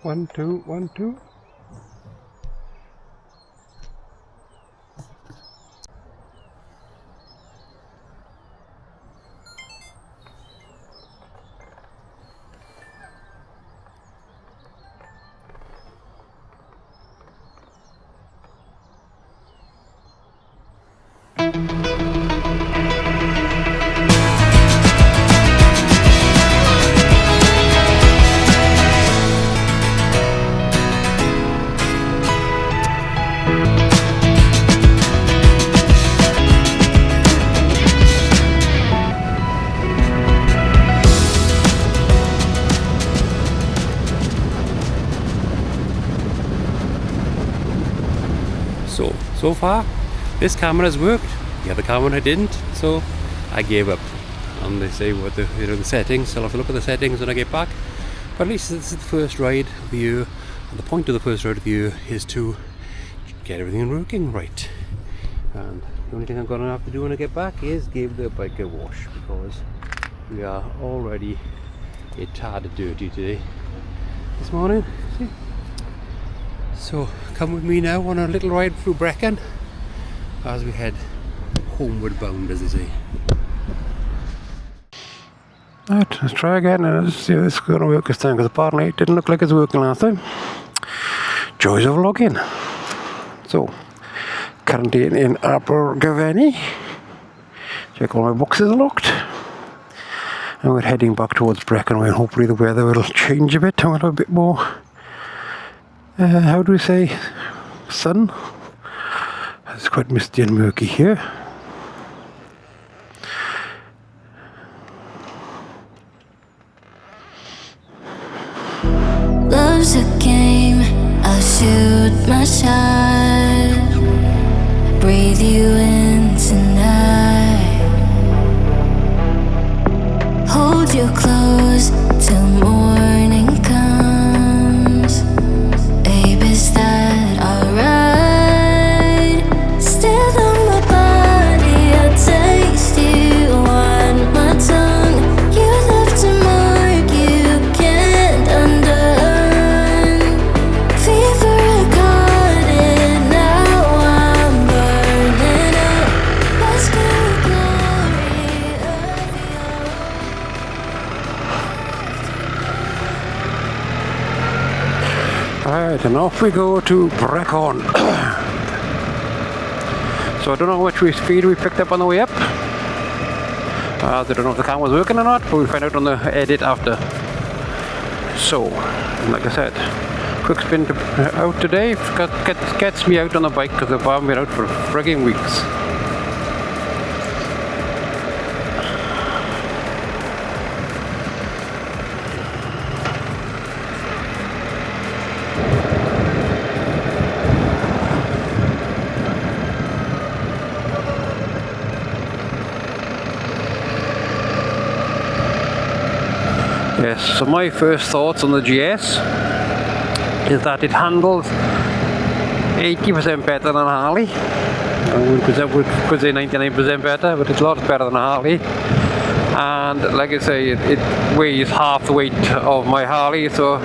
1, 2, 1, 2. So far this camera has worked, the other camera didn't, so I gave up. And they say what the settings, so I'll have to look at the settings when I get back. But at least this is the first ride of the year, and the point of the first ride of the year is to get everything working right. And the only thing I'm going to have to do when I get back is give the bike a wash, because we are already a tad dirty today this morning. See? So come with me now on a little ride through Brecon as we head homeward bound, as they say. Right, let's try again and let's see if this is going to work this time, because apparently it didn't look like it was working last time. Joys of login. So, currently in Abergavenny. Check all my boxes are locked. And we're heading back towards Brecon, where hopefully the weather will change a bit and we'll have a bit more how do we say, sun? It's quite misty and murky here. Love's a game, I'll shoot my shot. Breathe you in tonight. Hold you close till morning comes. Babe, is that alright? Still on my body, I taste you on my tongue. You left a mark you can't undone. Fever, I caught it, now I'm burning up. Let's get the glory of your. Alright, and off we go to Brecon. So I don't know which speed we picked up on the way up. I don't know if the camera was working or not, but we'll find out on the edit after. So, like I said, quick spin out today gets me out on the bike, because I've been out for frigging weeks. Yes, so my first thoughts on the GS is that it handles 80% better than a Harley. I could say 99% better, but it's lots better than a Harley. And like I say, it weighs half the weight of my Harley, so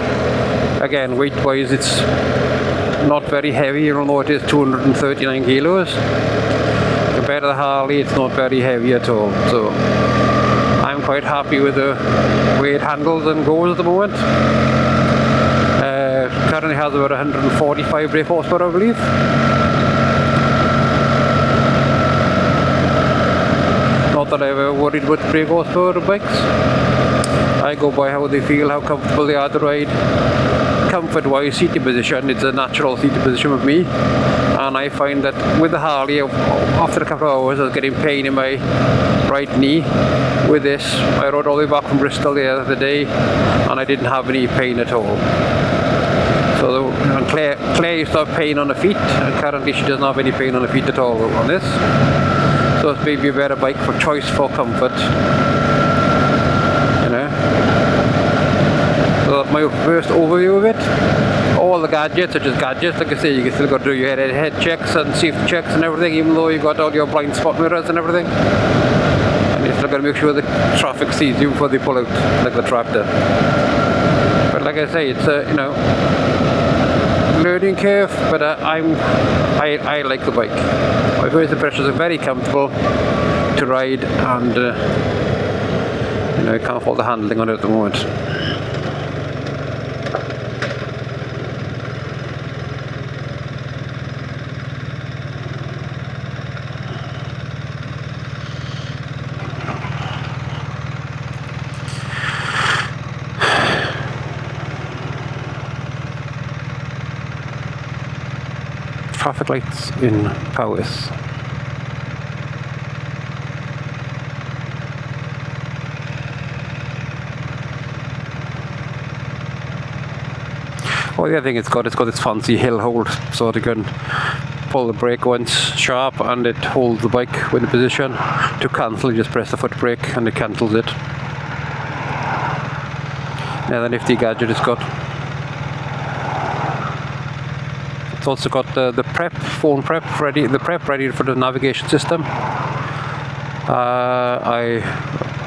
again, weight wise it's not very heavy, even though it is 239 kilos. Compared to the Harley, it's not very heavy at all. So I'm quite happy with the way it handles and goes at the moment. Currently has about 145 brake horsepower, I believe. Not that I've ever worried with brake horsepower of bikes. I go by how they feel, how comfortable they are to ride. Comfort wise, seating position, it's a natural seating position with me. And I find that with the Harley, after a couple of hours I was getting pain in my right knee. With this, I rode all the way back from Bristol the other day and I didn't have any pain at all. So Claire used to have pain on her feet, and currently she doesn't have any pain on her feet at all on this. So it's maybe a better bike for choice for comfort. You know. So that's my first overview of it. All the gadgets are just gadgets. Like I say, you can still got to do your head checks and safety checks and everything, even though you've got all your blind spot mirrors and everything. And you still got to make sure the traffic sees you before they pull out, like the tractor. But like like I say, it's a learning curve, but I like the bike. My first impressions are very comfortable to ride, and I can't fault the handling on it at the moment. Traffic lights in Powys. Oh, the other thing it's got this fancy hill hold, so you can pull the brake once sharp and it holds the bike in position. To cancel, you just press the foot brake and it cancels it. Now the nifty gadget it's got. It's also got the phone prep ready for the navigation system. I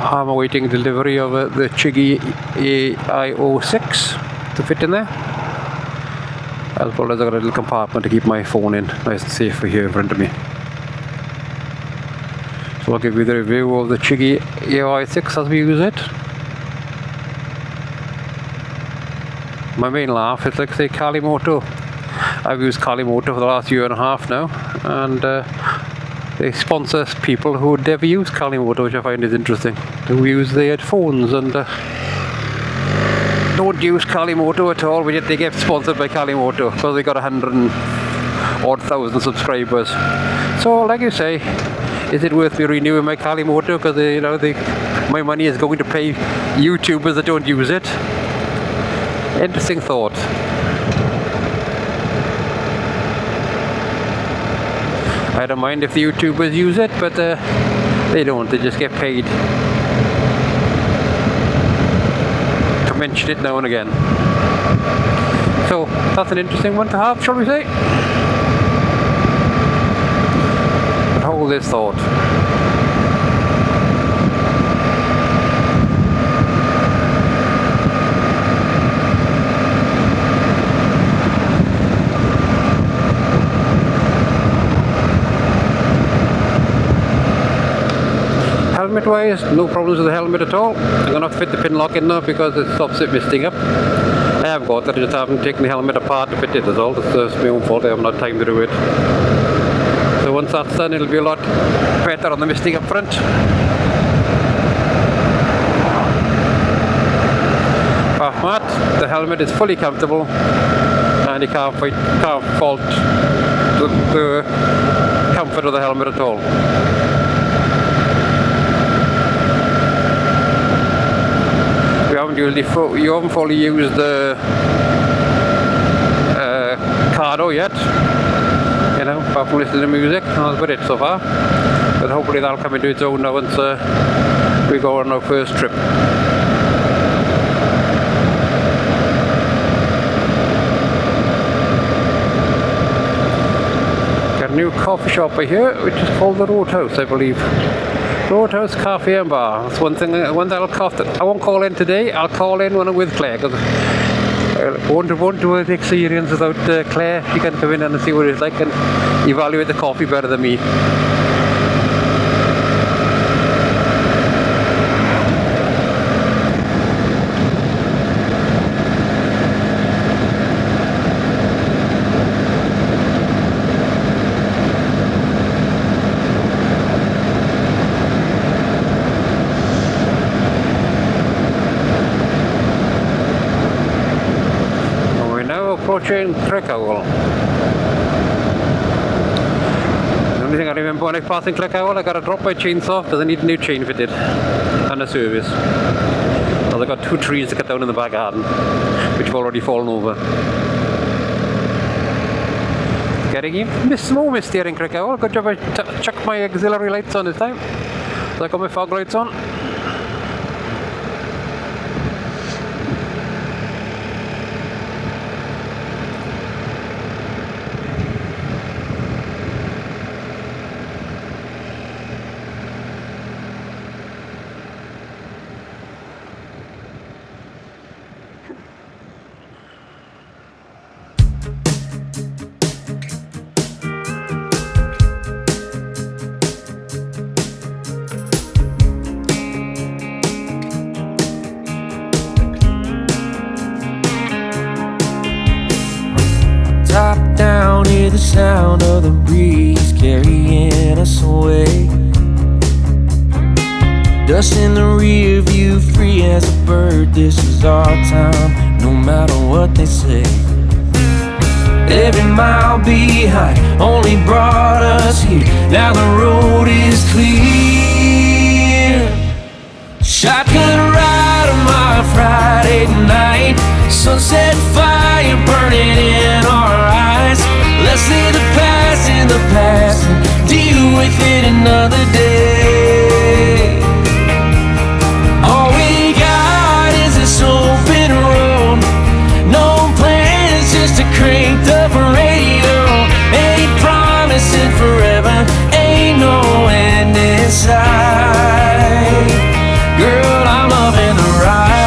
am awaiting delivery of the Chiggy AI06 to fit in there. As well as I've got a little compartment to keep my phone in, nice and safe for here in front of me. So I'll give you the review of the Chiggy AI06 as we use it. My main laugh is, like say, Kalimoto. I've used Kalimoto for the last year and a half now, and they sponsor people who would never use Kalimoto, which I find is interesting. Who use their phones and don't use Kalimoto at all, but yet they get sponsored by Kalimoto because they got 100,000 subscribers. So, like you say, is it worth me renewing my Kalimoto? Because my money is going to pay YouTubers that don't use it. Interesting thought. I don't mind if the YouTubers use it, but they don't. They just get paid to mention it now and again. So that's an interesting one to have, shall we say? But hold this thought. Helmet wise, no problems with the helmet at all. I'm going to have to fit the pin lock in now because it stops it misting up. I have got that, I just haven't taken the helmet apart to fit it as all. It's my own fault, I haven't had time to do it. So once that's done, it'll be a lot better on the misting up front. Apart from that, the helmet is fully comfortable and you can't fault the comfort of the helmet at all. You haven't fully used the Cardo yet, apart from listening to music. That's about it so far. But hopefully that'll come into its own now once we go on our first trip. Got a new coffee shop over here, which is called the Roadhouse, I believe. Roadhouse Cafe and Bar. That's one thing. I won't call in today. I'll call in when I'm with Claire, because I won't do the experience without Claire. She can come in and see what it's like and evaluate the coffee better than me. Approaching Crickhowell. The only thing I remember when I passed in Crickhowell, I got to drop my chainsaw because I need a new chain fitted and a service. Because I got 2 trees to cut down in the back garden, which have already fallen over. Getting even more misty here in Crickhowell. Good job I chucked my auxiliary lights on this time. So I got my fog lights on. hear the sound of the breeze carrying us away. Dust in the rear view, free as a bird. This is our time, no matter what they say. Every mile behind only brought us here. Now the road is clear. Shotgun ride on my Friday night. Sunset fire burning in our eyes. Let's leave the past in the past and deal with it another day. All we got is this open road. No plans, just a cranked up radio. Ain't promising forever, ain't no end in sight. Girl, I'm loving the ride.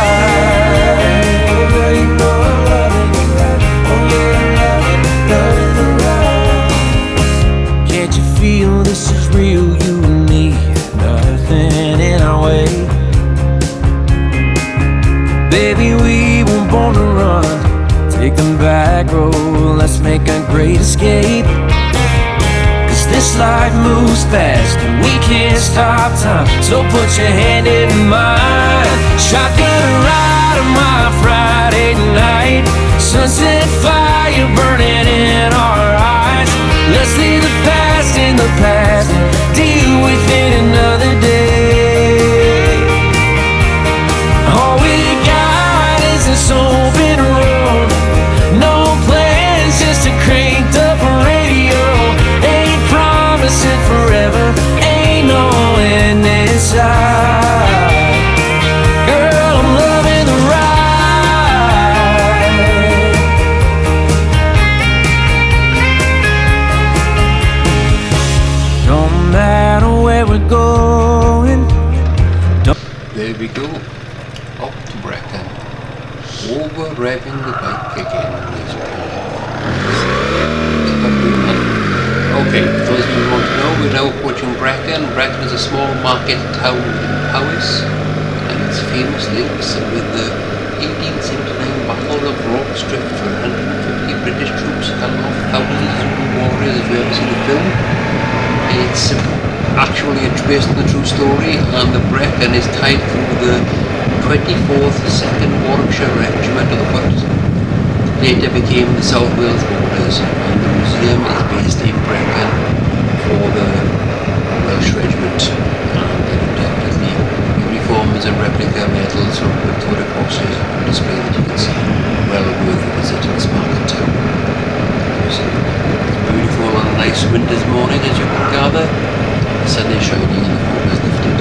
You know I'm loving the ride. Oh yeah, loving the ride. Can't you feel this is real, you and me? Nothing in our way. Baby, we weren't born to run. Take the back road, let's make a great escape. Cause this life moves fast and we can't stop time. So put your hand in mine. Shotgun ride on my Friday night. Sunset fire burning in our eyes. Let's leave the past in the past and deal with it another day. All we got is this open road. No plans, just a cranked up radio. Ain't promising forever, ain't no end in sight. Girl, I'm loving the ride. Don't matter where we're going. There we go, up to Brecon. Over revving the bike again. Okay, for those of you who want to know, we're now approaching Brecon. Brecon is a small market town in Powys, and it's famous links with the 1879 Battle of Rock Strip for 150 British troops held off thousands of Zulu warriors. If you ever seen the film, it's actually based on the true story, and the Brecon is tied through the 24th 2nd Warwickshire Regiment of the Welsh. Later became the South Wales Borders, and the museum is based in Brecon for the Welsh Regiment. And definitely uniforms and replica medals from Victoria Crosses on display that you can see. Well worth a visit to this market town. It's beautiful on a nice winter's morning, as you can gather. The sun is shining and the fog is lifted.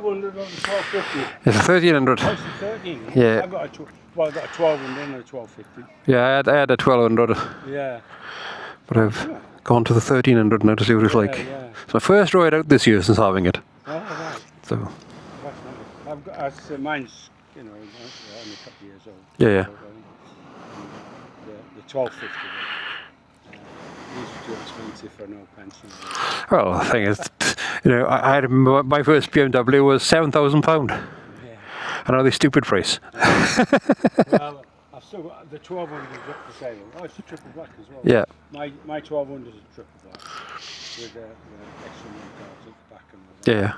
1200 or the 1250? It's a 1300. Oh, it's a 13. Yeah. I've got a 1200 and a 1250. Yeah, I had a 1200, Yeah. but I've gone to the 1300 now to see what it's like. Yeah. It's my first ride out this year since having it. Oh, right. So, That's nice. I've got, mine's, only a couple of years old. yeah. The 1250. These are too expensive for no pension. Well, the thing is, I had my first BMW was £7,000. Yeah. I know the stupid price. Well, I've still got the 1200 is up for sale. Oh, it's a triple black as well. Yeah. My 1200 is a triple black with the extra money cards at the back and all that. Yeah.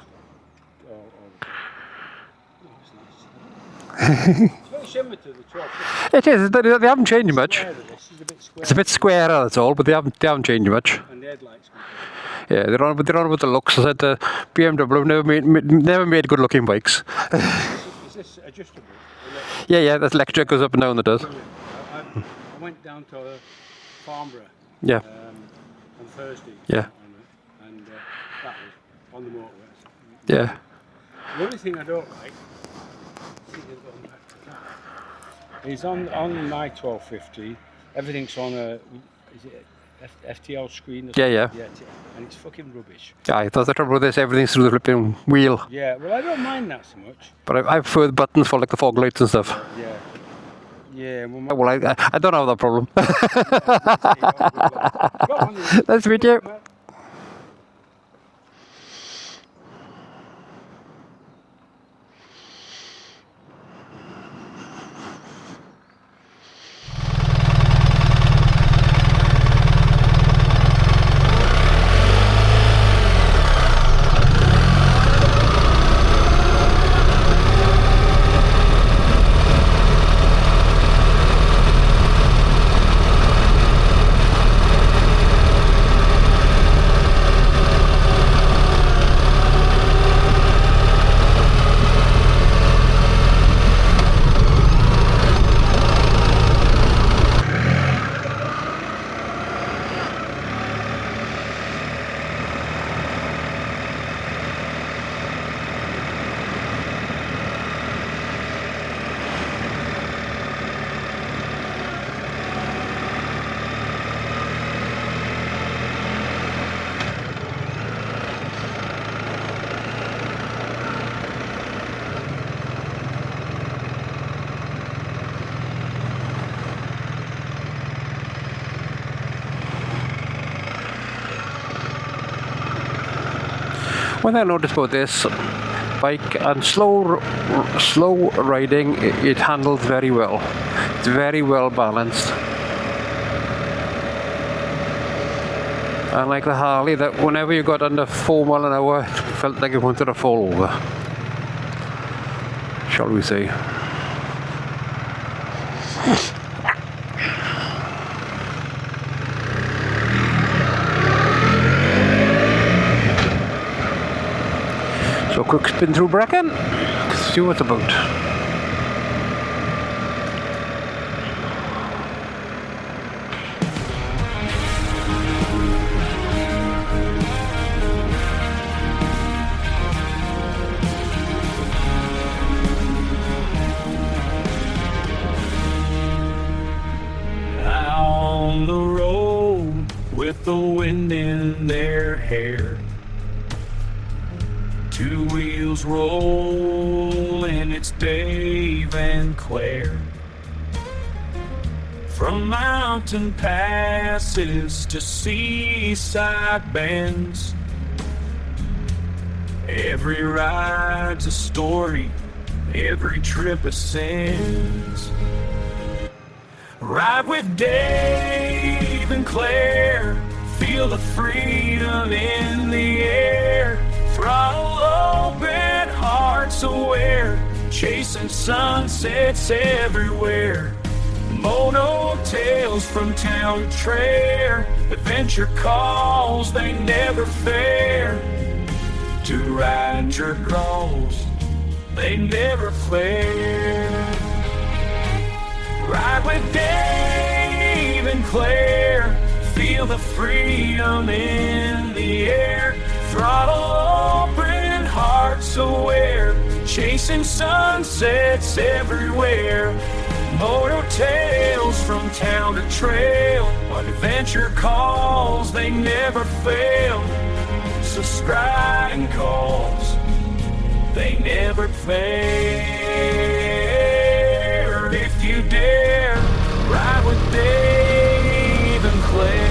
It's very similar to the 1250. It is. They haven't changed much. This is a bit square. It's a bit squarer, that's all, but they haven't changed much. And the headlights. Yeah, they're on with the looks. I said BMW never made good looking bikes. Is this adjustable? Yeah, that's electric, goes up and down. It does. I went down to Farnborough Yeah, on Thursday. Yeah. And that was on the motorway. yeah. The only thing I don't like is on my 1250, everything's on a FTL screen. Or Yeah. something. And it's fucking rubbish. Yeah, that's the trouble with this. Everything's through the flipping wheel. Yeah, well, I don't mind that so much. But I prefer the buttons for like the fog lights and stuff. Yeah. Well, Well, I don't have that problem. Go on, then. Nice to meet you. One thing I noticed about this bike and slow riding, it handles very well. It's very well balanced. Unlike the Harley, that whenever you got under 4 miles an hour, it felt like it wanted to fall over. Shall we say? So quick spin through Brecon, see what it's about. On the road with the wind in their hair, two wheels rolling, it's Dave and Claire. From mountain passes to seaside bends, every ride's a story, every trip a sense. Ride with Dave and Claire, feel the freedom in the air. Throttle open, hearts aware, chasing sunsets everywhere. Mono tails from town to trail, adventure calls, they never fail. To ride your goals, they never flare. Ride with Dave and Claire, feel the freedom in the air. Throttle open, heart heart's aware, chasing sunsets everywhere. Motor tales from town to trail, when adventure calls, they never fail. Subscribing calls, they never fail. If you dare, ride with Dave and Claire.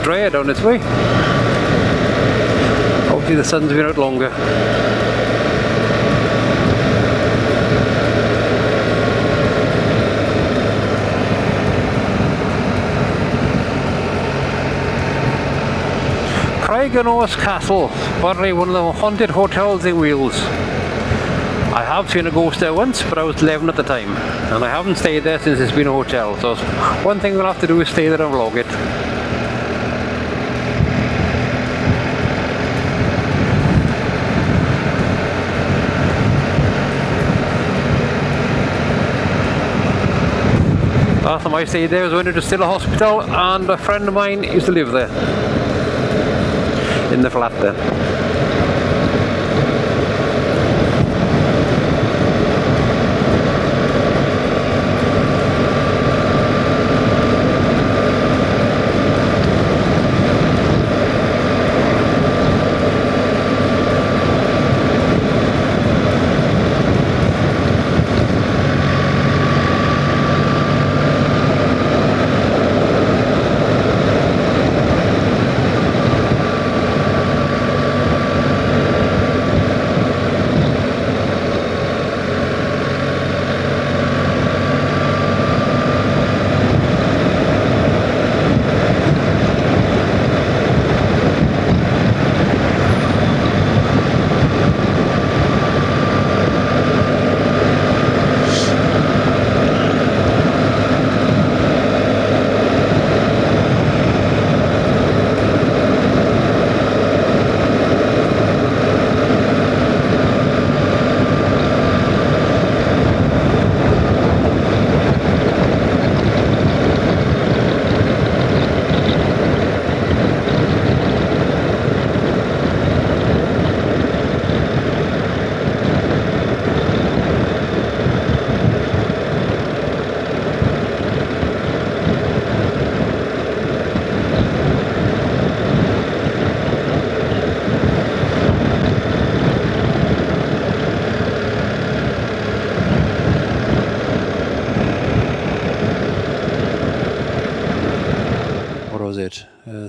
Dry down its way. Hopefully the sun's been out longer. Craignos Castle, apparently one of the haunted hotels in Wales. I have seen a ghost there once, but I was 11 at the time, and I haven't stayed there since it's been a hotel, so one thing we'll have to do is stay there and vlog it. Last time I stayed there was when it was still a hospital, and a friend of mine used to live there, in the flat there.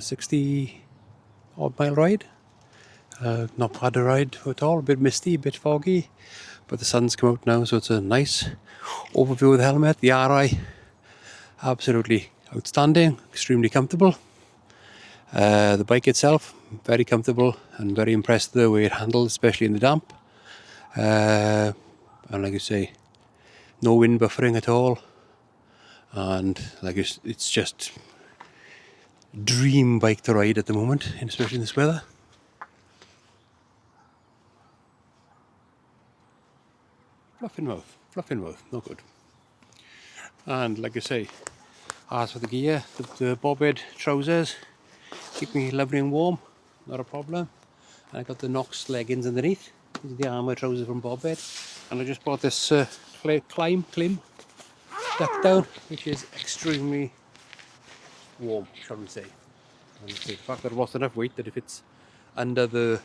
60 odd mile ride. Not bad a ride at all, a bit misty, a bit foggy, but the sun's come out now, so it's a nice overview of the helmet. The RI, absolutely outstanding, extremely comfortable. The bike itself, very comfortable and very impressed with the way it handles, especially in the damp. And like I say, no wind buffering at all, and like it's just dream bike to ride at the moment, especially in this weather. Fluffing mouth, no good. And like I say, as for the gear, the bob head trousers keep me lovely and warm, not a problem. And I got the Knox leggings underneath. These are the armour trousers from Bob Head. And I just bought this Klim step down, which is extremely warm, shall we say. And the fact that I've lost enough weight that if it's under the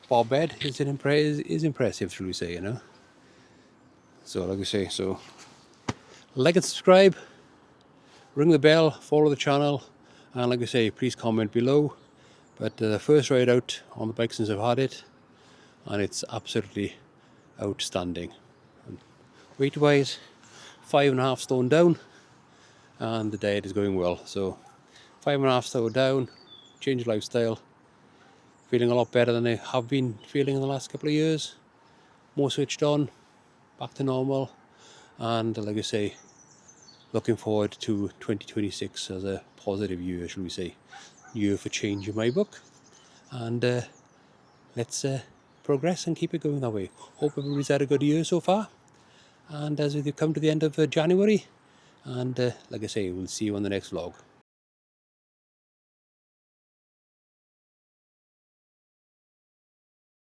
Bob Head is impressive, shall we say, you know. So like I say, so like and subscribe, ring the bell, follow the channel, and like I say, please comment below. But the first ride out on the bike since I've had it, and it's absolutely outstanding. And weight wise, 5.5 stone down, and the diet is going well. So 5.5 stone down, change of lifestyle, feeling a lot better than I have been feeling in the last couple of years. More switched on, back to normal, and like I say, looking forward to 2026 as a positive year, shall we say. Year for change in my book, and let's progress and keep it going that way. Hope everybody's had a good year so far, and as we come to the end of January, and like I say, we'll see you on the next vlog.